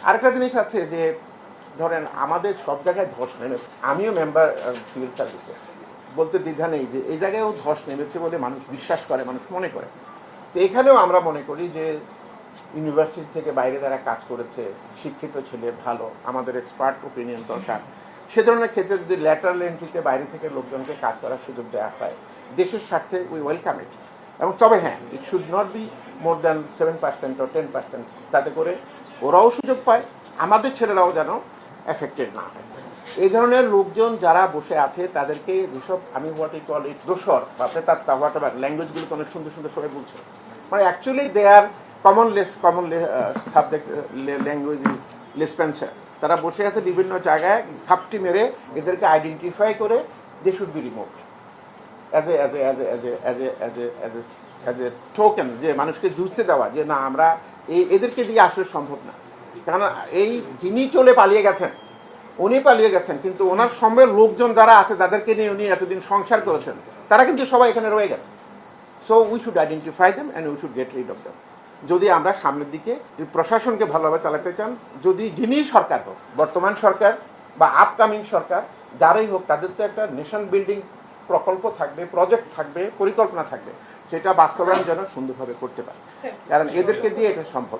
আরেকটা জিনিস আছে যে ধরেন আমাদের সব জায়গায় ধস নেমেছে, আমিও মেম্বার সিভিল সার্ভিসে, বলতে দ্বিধা নেই যে এই জায়গায়ও ধস নেমেছে বলে মানুষ বিশ্বাস করে, মানুষ মনে করে। তো এখানেও আমরা মনে করি যে ইউনিভার্সিটি থেকে বাইরে যারা কাজ করেছে, শিক্ষিত ছেলে ভালো, আমাদের এক্সপার্ট ওপিনিয়ন দরকার, সে ধরনের ক্ষেত্রে যদি ল্যাটারাল এন্ট্রিতে বাইরে থেকে লোকজনকে কাজ করার সুযোগ দেওয়া হয় দেশের স্বার্থে উই ওয়েলকাম ইট। এবং তবে হ্যাঁ, it should not be more than 7% ও 10%, যাতে করে ওরাও সুযোগ পায়, আমাদের ছেলেরাও যেন এফেক্টেড না হয়। এই ধরনের লোকজন যারা বসে আছে তাদেরকে যেসব আমি হোয়াট ইট কল ইট দোসর বা প্রেতাত্মা হোয়াট এভার, ল্যাঙ্গুয়েজগুলো তো অনেক সুন্দর সুন্দর সবাই বলছে, মানে actually they are common subject language is লেসপেন্সার। তারা বসে আছে বিভিন্ন জায়গায় ঘাপটি মেরে এদেরকে আইডেন্টিফাই করে they should be remote as a token, যে মানুষকে বুঝতে দেওয়া যে না আমরা এদেরকে দিয়ে আসলে সম্ভব না। কারণ এই যিনি পালিয়ে গেছেন, উনি পালিয়ে গেছেন, কিন্তু ওনার সঙ্গে লোকজন যারা আছে যাদেরকে নিয়ে উনি এতদিন সংসার করেছেন তারা কিন্তু সবাই এখানে রয়ে গেছে। So we should identify them and we should get rid of them. যদি আমরা সামনের দিকে প্রশাসনকে ভালোভাবে চালাতে চান, যদি যিনি সরকার হোক, বর্তমান সরকার বা আপকামিং সরকার যারাই হোক, তাদের তো একটা নেশন বিল্ডিং প্রকল্প থাকবে, প্রজেক্ট থাকবে, পরিকল্পনা থাকবে, সেটা বাস্তবায়ন যেন সুন্দরভাবে করতে পারে, কারণ এদেরকে দিয়ে এটা সম্ভব।